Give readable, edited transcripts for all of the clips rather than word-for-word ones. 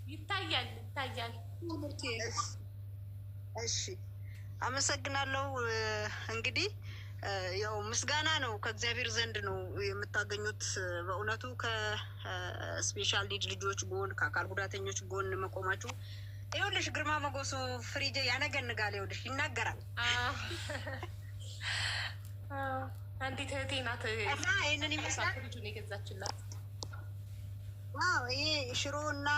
ይታያል። እሺ አመሰግናለሁ። እንግዲህ ያው ምስጋና ነው ከእግዚአብሔር ዘንድ ነው የምታገኙት። በእውነቱ ከስፔሻል ኒድ ልጆች ጎን ከአካል ጉዳተኞች ጎን መቆማችሁ ይኸውልሽ ግርማ ሞገሱ ፍሪጄ ያነገንጋል። ይኸውልሽ ይናገራል። አንዲት እህቴ ናት እና ይህንን ይመስላል ልጁን የገዛችላት። ይሄ ሽሮ እና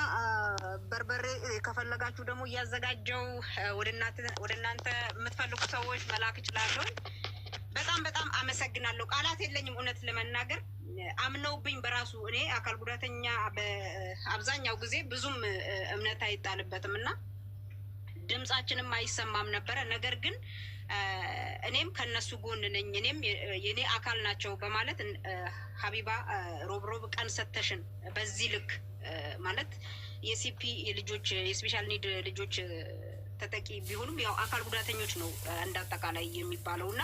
በርበሬ ከፈለጋችሁ ደግሞ እያዘጋጀው ወደ እናንተ የምትፈልጉ ሰዎች መላክ እችላለሁ። በጣም አመሰግናለሁ። ቃላት የለኝም እውነት ለመናገር አምነውብኝ በራሱ እኔ አካል ጉዳተኛ በአብዛኛው ጊዜ ብዙም እምነት አይጣልበትም እና ድምጻችንም አይሰማም ነበረ። ነገር ግን እኔም ከነሱ ጎን ነኝ፣ እኔም የኔ አካል ናቸው በማለት ሀቢባ ሮብሮብ ቀን ሰተሽን በዚህ ልክ ማለት የሲፒ ልጆች የስፔሻል ኒድ ልጆች ተጠቂ ቢሆኑም ያው አካል ጉዳተኞች ነው እንዳጠቃላይ የሚባለው እና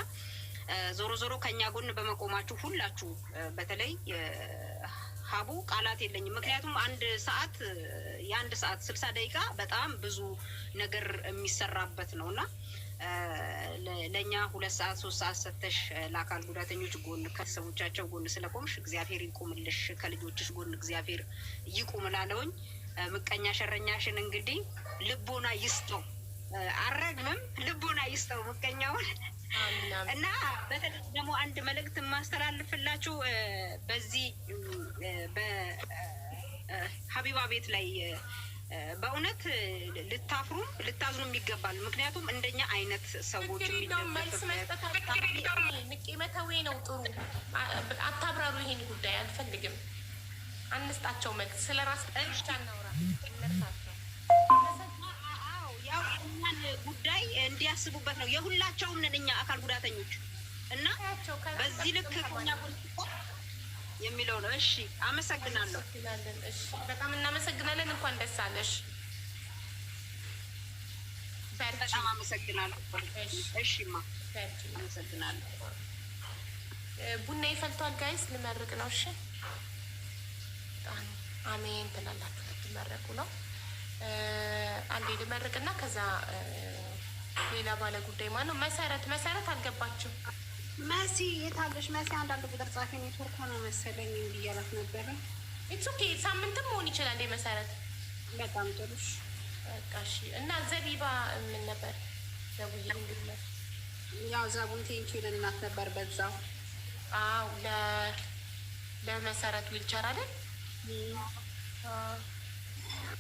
ዞሮ ዞሮ ከኛ ጎን በመቆማችሁ ሁላችሁ በተለይ ሀቡ ቃላት የለኝም። ምክንያቱም የአንድ ሰዓት 60 ደቂቃ በጣም ብዙ ነገር የሚሰራበት ነው እና ለእኛ 2 ሰዓት 3 ሰዓት ሰተሽ ለአካል ጉዳተኞች ጎን ከሰቦቻቸው ጎን ስለቆምሽ እግዚአብሔር ይቁምልሽ፣ ከልጆችሽ ጎን እግዚአብሔር ይቁምላለውኝ። ምቀኛ ሸረኛሽን እንግዲህ ልቦና ይስጠው፣ አረግምም ልቦና ይስጠው ምቀኛውን እና በተለይ ደግሞ አንድ መልእክት ማስተላልፍላችሁ በዚህ በሀቢባ ቤት ላይ በእውነት ልታፍሩም ልታዝኑም ይገባል። ምክንያቱም እንደኛ አይነት ሰዎች መልስ መስጠት ንቄ መተዌ ነው ጥሩ። አታብራሩ፣ ይሄን ጉዳይ አልፈልግም። አንስጣቸው መልስ ስለ ራስ ብቻ እናውራ። ያው እኛን ጉዳይ እንዲያስቡበት ነው። የሁላቸውም ነን እኛ አካል ጉዳተኞች እና በዚህ ልክ ከኛ የሚለው ነው። እሺ አመሰግናለሁ። እሺ በጣም እናመሰግናለን። እንኳን ደስ አለሽ። በጣም አመሰግናለሁ። እሺማ አመሰግናለሁ። ቡና ይፈልቷል ጋይስ፣ ልመርቅ ነው። እሺ አሜን ትላላችሁ። ልትመረቁ ነው። አንዴ ልመርቅና ከዛ ሌላ ባለ ጉዳይ ማነው? መሰረት አልገባችም። መሲ የታለሽ? መሲ አንዳንድ ቁጥር ጻፊ ኔትወርክ ሆነ መሰለኝ ብያላት ነበረ። ኢትስ ኦኬ ሳምንትም መሆን ይችላል መሰረት። በጣም ጥሩ እሺ። እና ዘቢባ ምን ነበር? ዘቡዬ እንግዲህ ያው ዘቡን ቴንኪው ልናት ነበር በዛው። አዎ ለመሰረት ዊልቸር አይደል?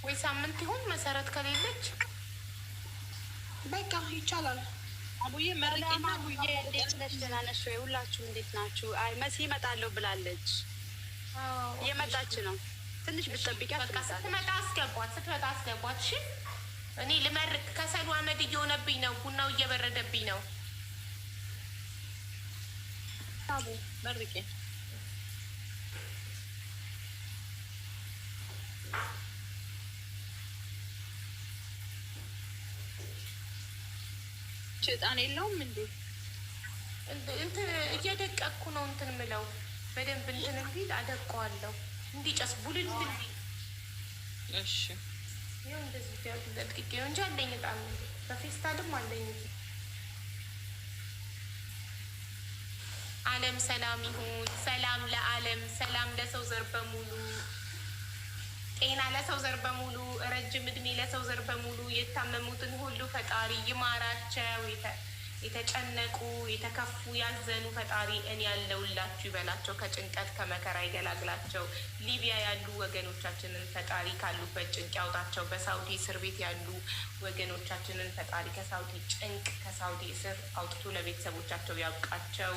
ወይ ሳምንት ይሁን መሰረት ከሌለች በቃ ይቻላል። አቡዬ መርቄና አቡዬ እንዴት ነሽ? ደህና ነሽ ወይ? ሁላችሁም እንዴት ናችሁ? አይ መሲ እመጣለሁ ብላለች። እየመጣች ነው። ትንሽ ብትጠብቂያት ስትመጣ አስገቧት። እሺ እኔ ልመርቅ። ከሰሉ አመድ እየሆነብኝ ነው። ቡናው እየበረደብኝ ነው። አቡ መርቄ ጭጣን የለውም እንዴ? እንትን እየደቀኩ ነው። እንትን ምለው በደንብ እንትን እንዲል አደቀዋለሁ። እንዲጨስ ቡልል እንዲ። እሺ ይኸው እንደዚህ ደቅቄ ነው እንጂ አለኝ። በጣም በፌስታልም አለኝ። ዓለም ሰላም ይሁን። ሰላም ለዓለም፣ ሰላም ለሰው ዘር በሙሉ፣ ጤና ለሰው ዘር በሙሉ፣ ረጅም እድሜ ለሰው ዘር በሙሉ። የታመሙትን ሁሉ ፈጣሪ ይማራቸው። የተጨነቁ የተከፉ ያዘኑ ፈጣሪ እኔ ያለውላችሁ ይበላቸው። ከጭንቀት ከመከራ ይገላግላቸው። ሊቢያ ያሉ ወገኖቻችንን ፈጣሪ ካሉበት ጭንቅ ያውጣቸው። በሳውዲ እስር ቤት ያሉ ወገኖቻችንን ፈጣሪ ከሳውዲ ጭንቅ ከሳውዲ እስር አውጥቶ ለቤተሰቦቻቸው ያብቃቸው።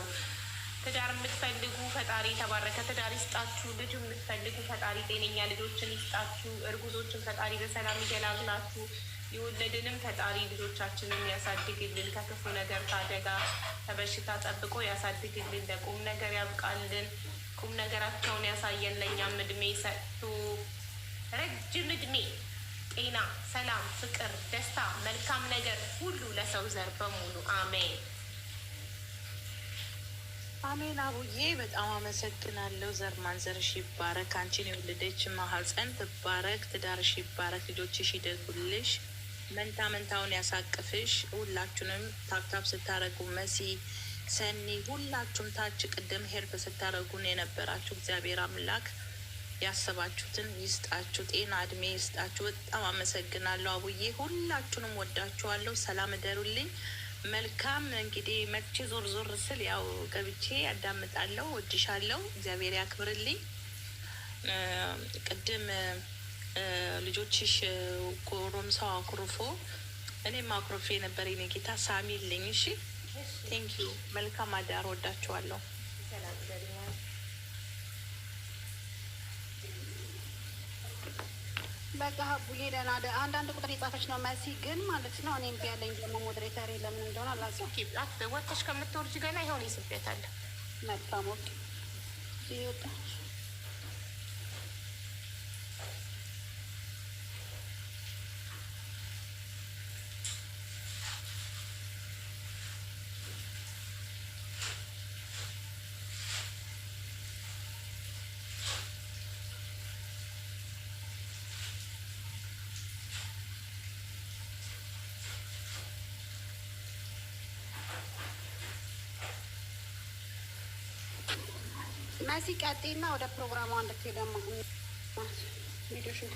ትዳር የምትፈልጉ ፈጣሪ የተባረከ ትዳር ይስጣችሁ። ልጅ የምትፈልጉ ፈጣሪ ጤነኛ ልጆችን ይስጣችሁ። እርጉዞችን ፈጣሪ በሰላም ይገላግላችሁ። የወለድንም ፈጣሪ ልጆቻችንን ያሳድግልን። ከክፉ ነገር ከአደጋ ከበሽታ ጠብቆ ያሳድግልን። ለቁም ነገር ያብቃልን። ቁም ነገራቸውን ያሳየን። ለእኛም እድሜ ሰጥቶ ረጅም እድሜ፣ ጤና፣ ሰላም፣ ፍቅር፣ ደስታ፣ መልካም ነገር ሁሉ ለሰው ዘር በሙሉ አሜን። አሜን። አቡዬ በጣም አመሰግናለሁ። ዘር ማንዘርሽ ይባረክ። አንቺን የወለደች ማህፀን ትባረክ። ትዳርሽ ይባረክ። ልጆችሽ ይደጉልሽ። መንታ መንታውን ያሳቅፍሽ። ሁላችሁንም ታብታብ ስታረጉ መሲ፣ ሰኒ፣ ሁላችሁም ታች ቅድም ሄርብ ስታረጉን የነበራችሁ እግዚአብሔር አምላክ ያሰባችሁትን ይስጣችሁ። ጤና እድሜ ይስጣችሁ። በጣም አመሰግናለሁ አቡዬ። ሁላችሁንም ወዳችኋለሁ። ሰላም እደሩልኝ። መልካም እንግዲህ መቼ ዞር ዞር ስል ያው ገብቼ ያዳምጣለሁ። ወድሻለሁ። እግዚአብሔር ያክብርልኝ። ቅድም ልጆችሽ ጎረምሳው አኩርፎ እኔም አኩርፌ ነበር። የኔ ጌታ ሳሚልኝ። እሺ ቴንኪዩ። መልካም አዳር። ወዳችኋለሁ። በቃ ሀቡዬ ደህና አንዳንድ ቁጥር የጻፈች ነው መሲ ግን ማለት ነው። እኔም ቢያለኝ ደግሞ ሞዴሬተር ለምን እንደሆነ አላውቅም። ወጥተሽ ከምትወርጅ ገና ይሆን ይስቤታለ። መልካም ወቅ ይወጣ መሲ ቀጤና ወደ ፕሮግራሙ እንድትሄደማ ቪዲዮሽን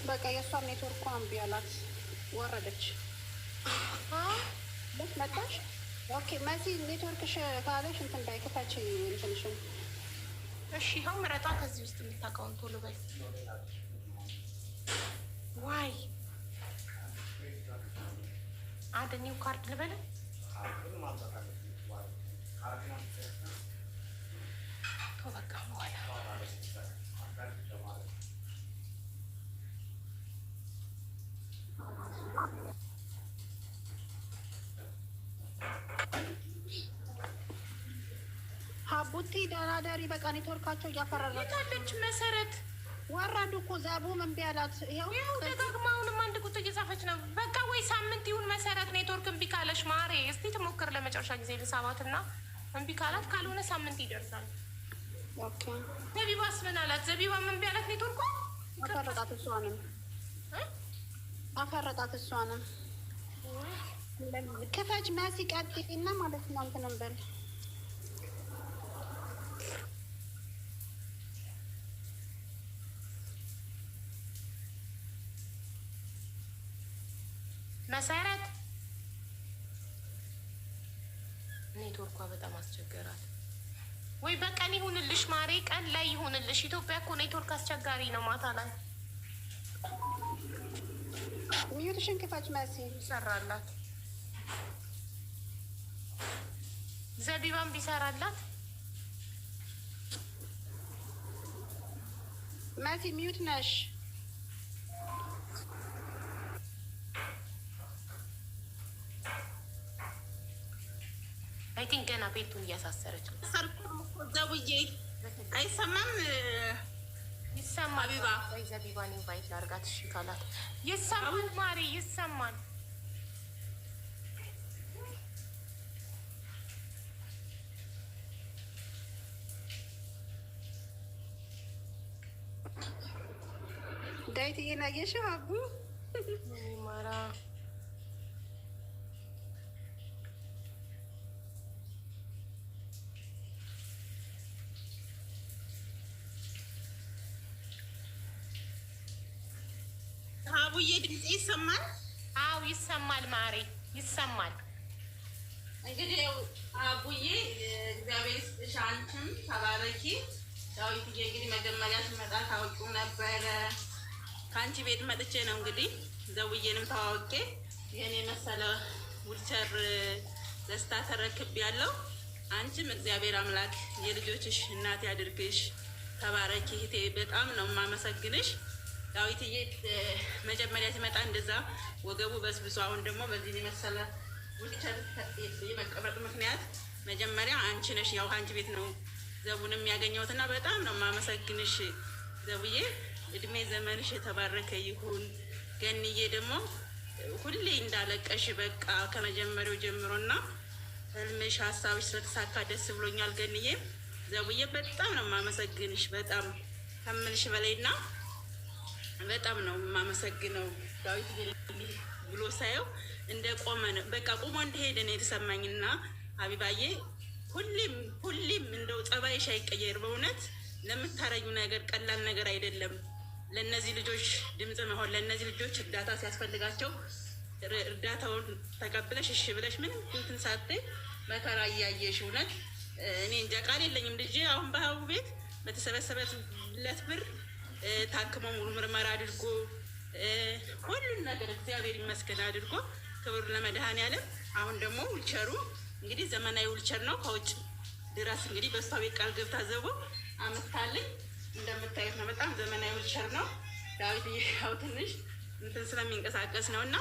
በቃ የእሷም ኔትወርኩ እምቢ አላት፣ ወረደች። በት መጣሽ። ኦኬ መሲ ኔትወርክሽ ካለሽ እንትን እንዳይክፈች እንትንሽን። እሺ ይኸው ምረጣ ከዚህ ውስጥ የምታውቀውን ቶሎ በይ። ዋይ አድ ኒው ካርድ ልበለ በቃ በኋላ ሀቡቲ ደራደሪ በቃ ኔትወርካቸው እያፈራረች መሰረት ወረዱ እኮ ዘቡ ምን ቢያላት ይኸው ደጋግማ አሁንም አንድ ቁጥር እየጻፈች ነው። በቃ ወይ ሳምንት ይሁን መሰረት ኔትወርክ እምቢ ካለሽ ማሬ እስቲ ትሞክር ለመጨረሻ ጊዜ ልሳባት እና እምቢ ካላት ካልሆነ ሳምንት ይደርሳል። ዘቢባስ ምን አላት? ዘቢባ ምን ቢያላት ኔትወርኩ አፈረጣት። እሷንም ክፈች መሲ ቀጥይና ማለት ነው እንትንም በል መሰረት ኔትወርኳ በጣም አስቸገራት። ወይ በቀን ይሁንልሽ ማሬ፣ ቀን ላይ ይሁንልሽ። ኢትዮጵያ እኮ ኔትወርክ አስቸጋሪ ነው። ማታ ላይ ሚዩትሽን ክፈች መሲ። ይሰራላት ዘቢባን ቢሰራላት መሲ ሚዩት ነሽ። አይ ቲንክ ገና ቤቱን እያሳሰረች ነው። ዘቡዬ አይሰማም? ይሰማል። ቢባ ወይ ዘቢባን ኢንቫይት ላድርጋት። እሺ ካላት ይሰማል። ማሪ ይሰማል። ዳዊት እየናየሽው አቡ ማራ አቡዬ ድምጽ ይሰማል? አው ይሰማል። ማሪ ይሰማል። እንግዲህ አቡዬ እግዚአብሔር ይስጥሽ፣ አንቺም ተባረኪ። ዳዊትዬ እንግዲህ መጀመሪያ ስመጣ ታውቂው ነበረ። ከአንቺ ቤት መጥቼ ነው እንግዲህ ዘውዬንም ተዋውቄ ይህን የመሰለ ውልቸር ደስታ ተረክብ ያለው። አንቺም እግዚአብሔር አምላክ የልጆችሽ እናት ያድርግሽ። ተባረኪ እህቴ፣ በጣም ነው የማመሰግንሽ። ዳዊትዬ መጀመሪያ ሲመጣ እንደዛ ወገቡ በስብሶ፣ አሁን ደግሞ በዚህ የመሰለ ውልቸር የመቀመጥ ምክንያት መጀመሪያ አንቺ ነሽ። ያው ከአንቺ ቤት ነው ዘቡንም ያገኘሁትና በጣም ነው የማመሰግንሽ ዘቡዬ። እድሜ ዘመንሽ የተባረከ ይሁን። ገንዬ ደግሞ ሁሌ እንዳለቀሽ በቃ ከመጀመሪያው ጀምሮና ህልምሽ ሀሳብሽ ስለተሳካ ደስ ብሎኛል። ገንዬ ዘቡዬ በጣም ነው የማመሰግንሽ፣ በጣም ከምልሽ በላይና በጣም ነው የማመሰግነው። ዳዊት ብሎ ሳየው እንደ ቆመ ነው በቃ ቆሞ እንደሄደ ነው የተሰማኝና ሀቢባዬ ሁሌም እንደው ጸባይሽ አይቀየር። በእውነት ለምታረዩ ነገር ቀላል ነገር አይደለም። ለእነዚህ ልጆች ድምፅ መሆን፣ ለእነዚህ ልጆች እርዳታ ሲያስፈልጋቸው እርዳታውን ተቀብለሽ እሺ ብለሽ ምንም እንትን ሳትይ መከራ እያየሽ እውነት እኔ እንጃ ቃል የለኝም። ልጄ አሁን በሀቡ ቤት በተሰበሰበለት ብር ታክሞ ሙሉ ምርመራ አድርጎ ሁሉን ነገር እግዚአብሔር ይመስገን አድርጎ ክብር ለመድኃኔዓለም። አሁን ደግሞ ዊልቸሩ እንግዲህ ዘመናዊ ዊልቸር ነው ከውጭ ድረስ እንግዲህ በሷ ቤት ቃል ገብታ ዘቦ አመታለኝ። እንደምታዩት ነው፣ በጣም ዘመናዊ ዊልቸር ነው። ዳዊት ያው ትንሽ እንትን ስለሚንቀሳቀስ ነው እና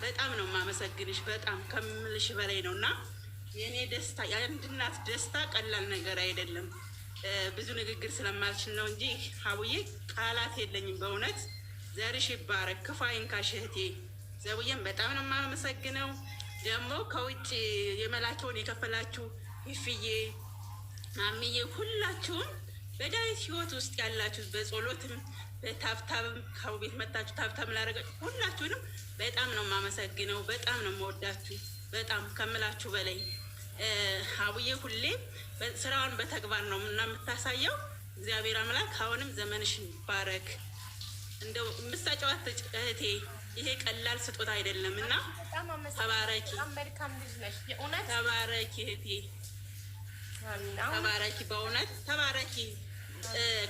በጣም ነው የማመሰግንሽ፣ በጣም ከምልሽ በላይ ነው እና የእኔ ደስታ የአንድ እናት ደስታ ቀላል ነገር አይደለም። ብዙ ንግግር ስለማልችል ነው እንጂ ሀቡዬ ቃላት የለኝም። በእውነት ዘርሽ ይባረክ፣ ክፉ አይንካሽ እህቴ። ዘቡዬም በጣም ነው የማመሰግነው። ደግሞ ከውጭ የመላቸውን የከፈላችሁ ይፍዬ፣ ማሚዬ፣ ሁላችሁም በዳዊት ህይወት ውስጥ ያላችሁ በጸሎትም በታብታብም ከው ቤት መታችሁ ታብታብ ላደረጋችሁ ሁላችሁንም በጣም ነው የማመሰግነው። በጣም ነው የምወዳችሁ፣ በጣም ከምላችሁ በላይ። ሀቡዬ ሁሌ ስራውን በተግባር ነው እና የምታሳየው። እግዚአብሔር አምላክ አሁንም ዘመንሽን ባረክ። እንደው ምሳጫዋት እህቴ፣ ይሄ ቀላል ስጦታ አይደለም እና ተባረኪ፣ ተባረኪ እህቴ፣ ተባረኪ፣ በእውነት ተባረኪ።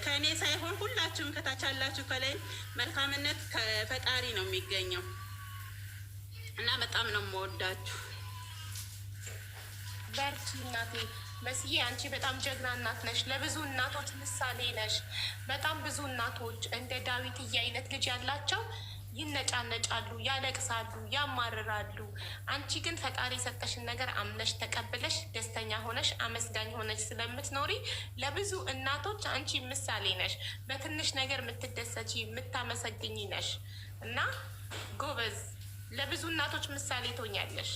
ከእኔ ሳይሆን ሁላችሁም ከታች ያላችሁ ከላይ መልካምነት ከፈጣሪ ነው የሚገኘው እና በጣም ነው የምወዳችሁ። በርቺ እናቴ መስዬ፣ አንቺ በጣም ጀግና እናት ነሽ። ለብዙ እናቶች ምሳሌ ነሽ። በጣም ብዙ እናቶች እንደ ዳዊትዬ አይነት ልጅ ያላቸው ይነጫነጫሉ፣ ያለቅሳሉ፣ ያማርራሉ። አንቺ ግን ፈጣሪ የሰጠሽን ነገር አምነሽ ተቀብለሽ ደስተኛ ሆነሽ አመስጋኝ ሆነሽ ስለምትኖሪ ለብዙ እናቶች አንቺ ምሳሌ ነሽ። በትንሽ ነገር የምትደሰች የምታመሰግኝ ነሽ እና ጎበዝ፣ ለብዙ እናቶች ምሳሌ ትሆኛለሽ።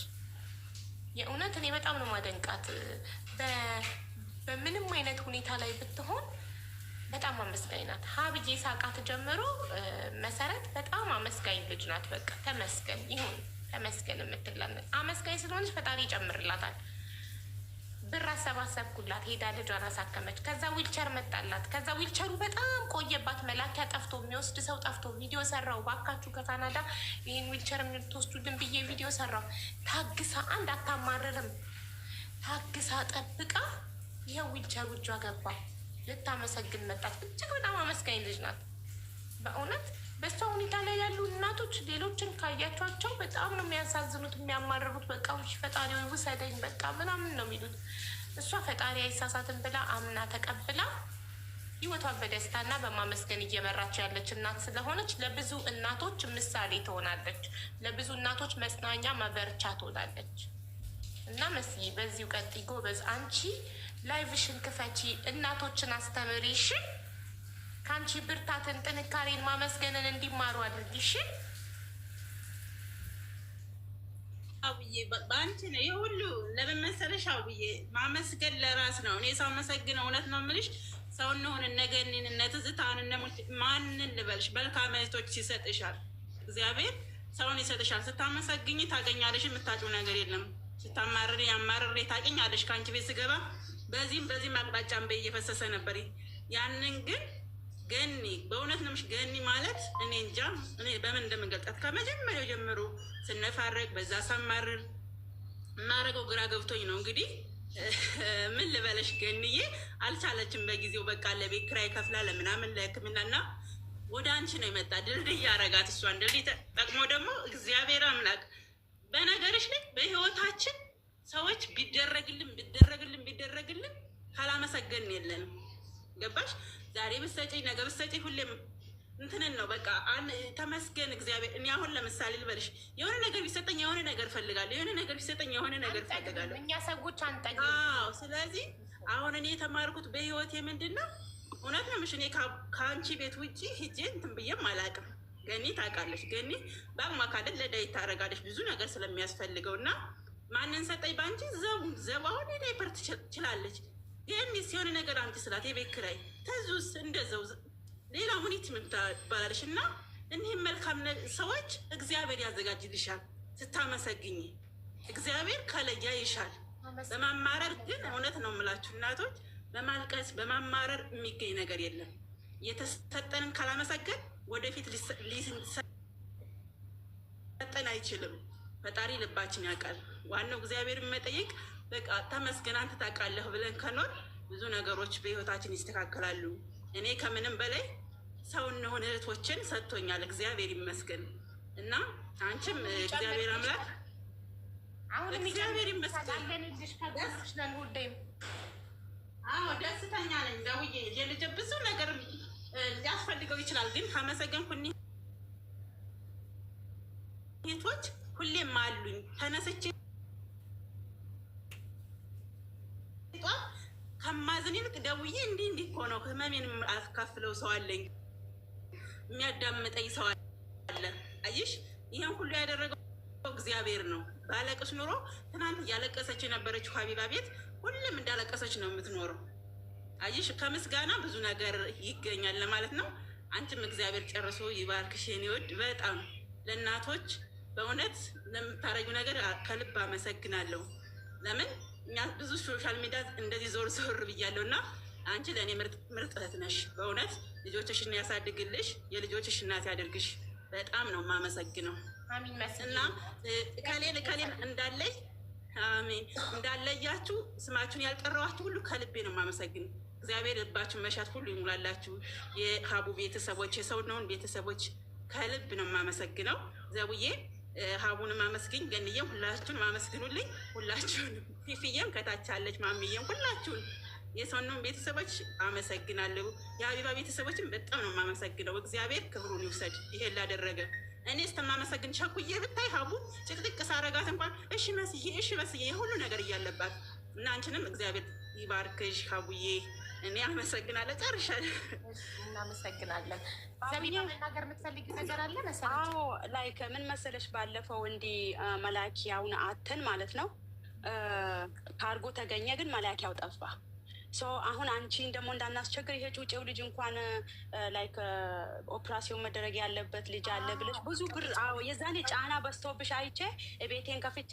የእውነት እኔ በጣም ነው ማደንቃት። በምንም አይነት ሁኔታ ላይ ብትሆን በጣም አመስጋኝ ናት። ሀብዬ ሳቃት ጀምሮ መሰረት በጣም አመስጋኝ ልጅ ናት። በቃ ተመስገን ይሁን ተመስገን የምትላለን አመስጋኝ ስለሆነች ፈጣሪ ይጨምርላታል። ብር አሰባሰብኩላት፣ ሄዳ ልጇን አሳከመች። ከዛ ዊልቸር መጣላት። ከዛ ዊልቸሩ በጣም ቆየባት። መላኪያ ጠፍቶ የሚወስድ ሰው ጠፍቶ ቪዲዮ ሰራው። ባካችሁ ከካናዳ ይህን ዊልቸር የምትወስዱልን ብዬ ቪዲዮ ሰራው። ታግሳ አንድ አታማርርም፣ ታግሳ ጠብቃ ይኸው ዊልቸሩ እጇ ገባ። ልታመሰግን መጣት። እጅግ በጣም አመስጋኝ ልጅ ናት በእውነት። በሷ ሁኔታ ላይ ያሉ እናቶች ሌሎችን ካያቸዋቸው በጣም ነው የሚያሳዝኑት፣ የሚያማርሩት። በቃ ፈጣሪ ውሰደኝ በቃ ምናምን ነው የሚሉት። እሷ ፈጣሪ አይሳሳትን ብላ አምና ተቀብላ ህይወቷን በደስታና በማመስገን እየመራች ያለች እናት ስለሆነች ለብዙ እናቶች ምሳሌ ትሆናለች። ለብዙ እናቶች መጽናኛ መበርቻ ትሆናለች እና መስዬ በዚሁ ቀጥይ ጎበዝ። አንቺ ላይቭሽን ክፈቺ፣ እናቶችን አስተምሪሽ፣ ከአንቺ ብርታትን፣ ጥንካሬን፣ ማመስገንን እንዲማሩ አድርጊሽ። አውዬ በአንቺ ነው ይህ ሁሉ ለምን መሰለሽ? አውዬ ማመስገን ለራስ ነው። እኔ ሰው መሰግን እውነት ነው የምልሽ። ሰው እንሆን እነገኒን እነትዝታን ማንን ልበልሽ? መልካም እህቶች ይሰጥሻል እግዚአብሔር፣ ሰውን ይሰጥሻል። ስታመሰግኝ ታገኛለሽ፣ የምታጭው ነገር የለም። ስታማርር ያማርሬ ታገኛለሽ። ከአንቺ ቤት ስገባ በዚህም አቅጣጫን በይ እየፈሰሰ ነበር። ያንን ግን ገኒ በእውነት ነው ገኒ ማለት እኔ እንጃ እኔ በምን እንደምንገልጣት ከመጀመሪያው ጀምሮ ስነፋረቅ በዛ ሳማርር የማረገው ግራ ገብቶኝ ነው። እንግዲህ ምን ልበለሽ ገኒዬ አልቻለችም በጊዜው። በቃ ለቤት ኪራይ ከፍላ ለምናምን ለሕክምና እና ወደ አንቺ ነው የመጣ ድልድይ ያረጋት። እሷን ድልድይ ጠቅሞ ደግሞ እግዚአብሔር አምላክ በነገርሽ ላይ በህይወታችን ሰዎች ቢደረግልን ካላመሰገን የለንም። ገባሽ? ዛሬ ብትሰጪኝ ነገ ብትሰጪኝ ሁሌም እንትንን ነው በቃ ተመስገን እግዚአብሔር። እኔ አሁን ለምሳሌ ልበልሽ የሆነ ነገር ቢሰጠኝ የሆነ ነገር ፈልጋለሁ፣ የሆነ ነገር ቢሰጠኝ የሆነ ነገር ፈልጋለሁ። እኛ ሰዎች አንጠግም። ስለዚህ አሁን እኔ የተማርኩት በህይወቴ ምንድን ነው እውነት ነው። እኔ ከአንቺ ቤት ውጭ ሂጄ እንትን ብዬም አላውቅም። ገኒ ታውቃለች። ገኒ በአቅሟ ካለት ለዳዊት ታደርጋለች ብዙ ነገር ስለሚያስፈልገው እና ማንን ሰጠኝ በአንቺ ዘባውን ዳይፐር ትችላለች። ገኒ ሲሆነ ነገር አምጪ ስላት የቤት ኪራይ ተዙስ እንደዛው ሌላ ሙኒት ምታባላለች እና እኒህም መልካም ሰዎች እግዚአብሔር ያዘጋጅልሻል። ስታመሰግኝ እግዚአብሔር ከለያ ይሻል። በማማረር ግን እውነት ነው የምላችሁ እናቶች፣ በማልቀስ በማማረር የሚገኝ ነገር የለም። የተሰጠንን ካላመሰገን ወደፊት ሊሰጠን አይችልም። ፈጣሪ ልባችን ያውቃል። ዋናው እግዚአብሔር መጠየቅ በቃ ተመስገን አንተ ታውቃለህ ብለን ከኖር ብዙ ነገሮች በህይወታችን ይስተካከላሉ። እኔ ከምንም በላይ ሰው እንሆን እህቶችን ሰጥቶኛል እግዚአብሔር ይመስገን። እና አንቺም እግዚአብሔር አምላክ እግዚአብሔር ይመስገን። አዎ ደስተኛ ነኝ። ደውዬ የልጅ ብዙ ነገር ሊያስፈልገው ይችላል፣ ግን ካመሰገንኩኝ እህቶች ሁሌም አሉኝ። ተነስቼ ከማዘን ይልቅ ደውዬ እንዲህ እኮ ነው ህመሜን አካፍለው ሰው አለኝ፣ የሚያዳምጠኝ ሰው አለ። አይሽ ይህን ሁሉ ያደረገው እግዚአብሔር ነው። ባለቅስ ኑሮ ትናንት እያለቀሰች የነበረችው ሀቢባ ቤት ሁሉም እንዳለቀሰች ነው የምትኖረው። አይሽ ከምስጋና ብዙ ነገር ይገኛል ለማለት ነው። አንቺም እግዚአብሔር ጨርሶ ይባርክሽ የኔ ውድ። በጣም ለእናቶች በእውነት ለምታረጊው ነገር ከልብ አመሰግናለሁ። ለምን እኛ ብዙ ሶሻል ሚዲያ እንደዚህ ዞር ዞር ብያለሁ እና አንቺ ለእኔ ምርጥ እህት ነሽ። በእውነት ልጆችሽን ያሳድግልሽ፣ የልጆችሽ እናት ያደርግሽ። በጣም ነው የማመሰግነው እና ከሌን እንዳለይ አሜን እንዳለያችሁ ስማችሁን ያልጠራዋችሁ ሁሉ ከልቤ ነው የማመሰግን። እግዚአብሔር ልባችሁን መሻት ሁሉ ይሙላላችሁ። የሀቡ ቤተሰቦች የሰውነውን ቤተሰቦች ከልብ ነው የማመሰግነው። ዘቡዬ ሀቡንም አመስግኝ፣ ገንዬም ሁላችሁን አመስግኑልኝ። ሁላችሁንም ፊፍዬም ከታች አለች፣ ማሚዬም ሁላችሁን የሰውነውን ቤተሰቦች አመሰግናለሁ። የሀቢባ ቤተሰቦችን በጣም ነው የማመሰግነው። እግዚአብሔር ክብሩን ይውሰድ ይሄን ላደረገ። እኔ ስተማመሰግን ቸኩዬ ብታይ ሀቡ ጭቅጭቅ ሳረጋት እንኳን እሺ መስዬ የሁሉ ነገር እያለባት እና አንቺንም እግዚአብሔር ይባርክሽ ሀቡዬ። እኔ አመሰግናለሁ። ጨርሻለሁ። እናመሰግናለን። ዘቢና መናገር የምትፈልጊ ነገር አለ መሰለኝ? አዎ ላይክ ምን መሰለሽ፣ ባለፈው እንዲህ መላኪያውን አተን ማለት ነው ካርጎ ተገኘ፣ ግን መላኪያው ጠፋ። አሁን አንቺን ደግሞ እንዳናስቸግር ይሄ ጩጬው ልጅ እንኳን ላይክ ኦፕራሲዮን መደረግ ያለበት ልጅ አለ ብለሽ ብዙ ብር የዛኔ ጫና በዝቶብሽ አይቼ ቤቴን ከፍቼ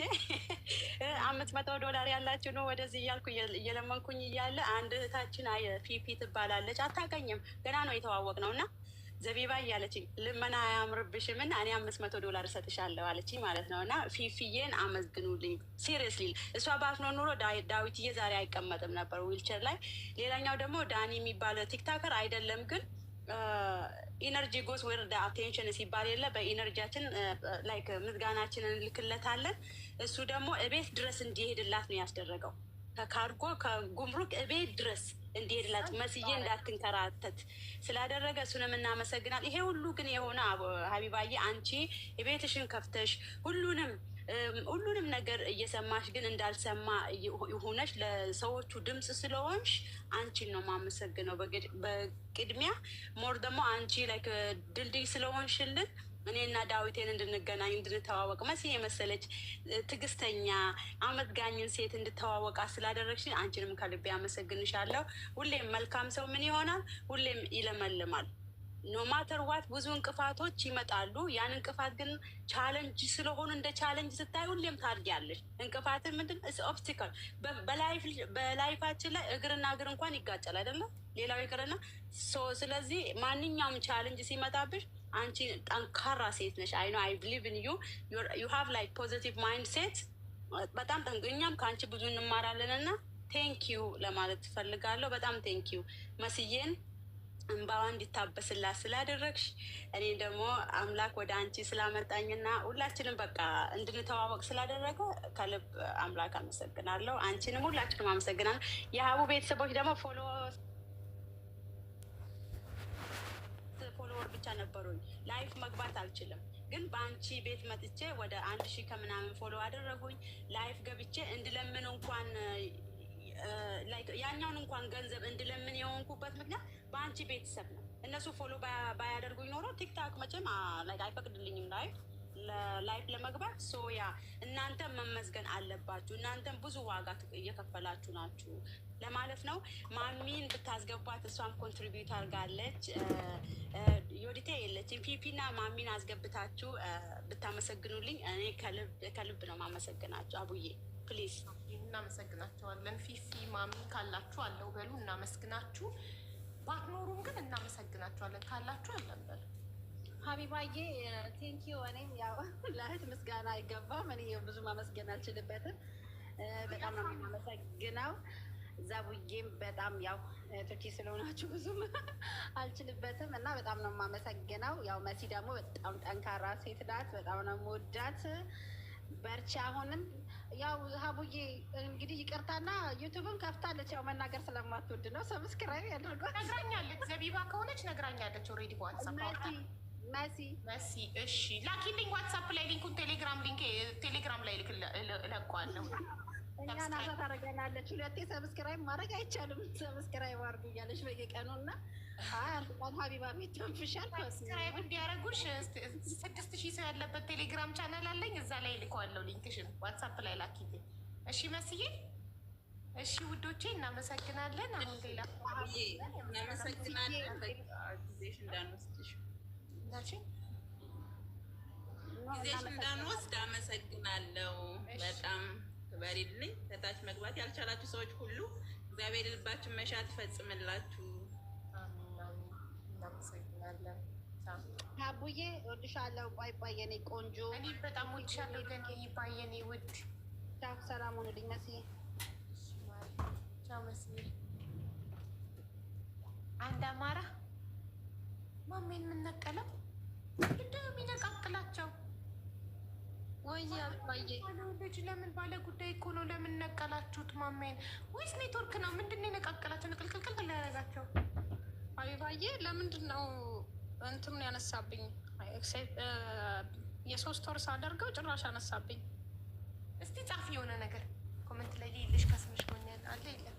$500 ያላችሁ ነው ወደዚህ እያልኩ እየለመንኩኝ እያለ አንድ እህታችን ፊፊ ትባላለች፣ አታውቀኝም፣ ገና ነው የተዋወቅ ነው እና ዘቢባ እያለችኝ ልመና አያምርብሽም እና እኔ $500 እሰጥሻለሁ አለችኝ ማለት ነው። እና ፊፊዬን አመስግኑልኝ ሲሪየስሊ። እሷ ባትኖር ኑሮ ዳዊትዬ ዛሬ አይቀመጥም ነበር ዊልቸር ላይ። ሌላኛው ደግሞ ዳኒ የሚባለ ቲክታከር አይደለም ግን ኢነርጂ ጎስ ወር አቴንሽን ሲባል የለ በኢነርጂያችን ላይክ ምስጋናችንን እንልክለታለን። እሱ ደግሞ እቤት ድረስ እንዲሄድላት ነው ያስደረገው። ከካርጎ ከጉምሩክ እቤት ድረስ እንዲሄድላት መስዬ እንዳትንከራተት ስላደረገ እሱንም እናመሰግናል። ይሄ ሁሉ ግን የሆነ ሀቢባዬ አንቺ የቤትሽን ከፍተሽ ሁሉንም ነገር እየሰማሽ ግን እንዳልሰማ ሆነሽ ለሰዎቹ ድምፅ ስለሆንሽ አንቺን ነው የማመሰግነው በቅድሚያ። ሞር ደግሞ አንቺ ላይክ ድልድይ ስለሆንሽልን እኔና ዳዊቴን እንድንገናኝ እንድንተዋወቅ መሲ የመሰለች ትዕግስተኛ አመስጋኝን ሴት እንድተዋወቃ ስላደረግሽ አንቺንም ከልቤ አመሰግንሻለሁ። ሁሌም መልካም ሰው ምን ይሆናል? ሁሌም ይለመልማል። ኖማተር ዋት ብዙ እንቅፋቶች ይመጣሉ። ያን እንቅፋት ግን ቻለንጅ ስለሆኑ እንደ ቻለንጅ ስታይ ሁሌም ታድጊያለሽ። እንቅፋትን ምንድን ኦብስቲካል በላይፋችን ላይ እግርና እግር እንኳን ይጋጫል አይደለም ሌላው ይቅርና። ስለዚህ ማንኛውም ቻለንጅ ሲመጣብሽ አንቺ ጠንካራ ሴት ነሽ። አይ ኖ አይ ብሊቭ ኢን ዩ ሃቭ ላይክ ፖዚቲቭ ማይንድ ሴት። በጣም እኛም ከአንቺ ብዙ እንማራለን እና ቴንክ ዩ ለማለት ትፈልጋለሁ። በጣም ቴንክ ዩ መስዬን እንባዋ እንዲታበስላት ስላደረግሽ፣ እኔ ደግሞ አምላክ ወደ አንቺ ስላመጣኝና ሁላችንም በቃ እንድንተዋወቅ ስላደረገ ከልብ አምላክ አመሰግናለሁ። አንቺንም ሁላችንም አመሰግናለሁ። የሀቡ ቤተሰቦች ደግሞ ፎሎወር ብቻ ነበሩኝ። ላይፍ መግባት አልችልም፣ ግን በአንቺ ቤት መጥቼ ወደ 1000 ከምናምን ፎሎ አደረጉኝ። ላይፍ ገብቼ እንድለምን እንኳን ላይክ ያኛውን እንኳን ገንዘብ እንድለምን የሆንኩበት ምክንያት በአንቺ ቤተሰብ ነው። እነሱ ፎሎ ባያደርጉኝ ኖሮ ቲክታክ መቼም አይፈቅድልኝም ላይፍ ለመግባት። ሶያ እናንተ መመስገን አለባችሁ። እናንተም ብዙ ዋጋ እየከፈላችሁ ናችሁ ለማለት ነው። ማሚን ብታስገባት እሷም ኮንትሪቢዩት አድርጋለች። ዮዲቴ የለችም። ፊፊና ማሚን አስገብታችሁ ብታመሰግኑልኝ እኔ ከልብ ነው ማመሰግናችሁ። አቡዬ ፕሊዝ። እናመሰግናቸዋለን። ፊፊ ማሚ ካላችሁ አለው በሉ፣ እናመስግናችሁ። ባትኖሩም ግን እናመሰግናቸዋለን። ካላችሁ አለን በሉ። ሀቢባዬ ቴንኪዩ። እኔም ያው ለእህት ምስጋና አይገባም። እኔ ብዙ ማመስገን አልችልበትም። በጣም ነው የማመሰግነው። ዛቡዬም በጣም ያው ቱርኪ ስለሆናችሁ ብዙም አልችልበትም እና በጣም ነው የማመሰግነው። ያው መሲ ደግሞ በጣም ጠንካራ ሴት ናት። በጣም ነው የምወዳት። በርቺ። አሁንም ያው ሀቡዬ እንግዲህ ይቅርታና ዩቱብን ከፍታለች። ያው መናገር ስለማትወድ ነው። ሰብስክራይብ ያደርጓት ነግራኛለች። ዘቢባ ከሆነች ነግራኛለች። ኦልሬዲ ዋትሳፕ መሲ እሺ ላኪልኝ ዋትሳፕ ላይ ሊንኩን፣ ቴሌግራም ላይ እለቀዋለሁ። እኛ ናሳ ታደርገናለች። 2 ሰብስክራይብ ማድረግ አይቻልም። ሰብስክራይብ አድርጉ እያለች በየቀኑ እና አንድ ቀን ሀቢባ ቤት ተንፍሻል። ሰብስክራይብ እንዲያደርጉሽ 6000 ሰው ያለበት ቴሌግራም ቻናል አለኝ። እዛ ላይ ልከዋለሁ ሊንክሽን። ዋትሳፕ ላይ ላኪልኝ እሺ መስዬ። እሺ ውዶቼ እናመሰግናለን። አሁን ሌላ እናመሰግናለን። ጊዜሽ እንዳንወስድሽ ጊዜሽ እንዳንወስድ አመሰግናለሁ። በጣም ክበሪልኝ። ከታች መግባት ያልቻላችሁ ሰዎች ሁሉ እግዚአብሔር ልባችን መሻት ይፈጽምላችሁ። እናመሰግናለን። አቡዬ ወድሻለሁ። ባይ ባይ የኔ ቆንጆ። እኔ በጣም ወድሻለሁ። ገኒ ባይ የኔ ውድ። ቻው፣ ሰላም ሁኑልኝ መስዬ። ቻው መስዬ። አንድ አማራ ማሜን የምነቀለው ምንድነው የሚነቃቅላቸው? ወይ አባዬ ልጅ ለምን ባለ ጉዳይ እኮ ነው። ለምን ነቀላችሁት ማሜን? ወይስ ኔትወርክ ነው? ምንድን ነው የነቃቀላቸው? ንቅልቅልቅል ላያረጋቸው? አቢባዬ ለምንድን ነው እንትኑን ያነሳብኝ? የ3 ወር ሳደርገው ጭራሽ አነሳብኝ። እስቲ ጻፊ የሆነ ነገር ኮመንት ላይ ልሽ ከስምሽ ጎኛል አለ የለም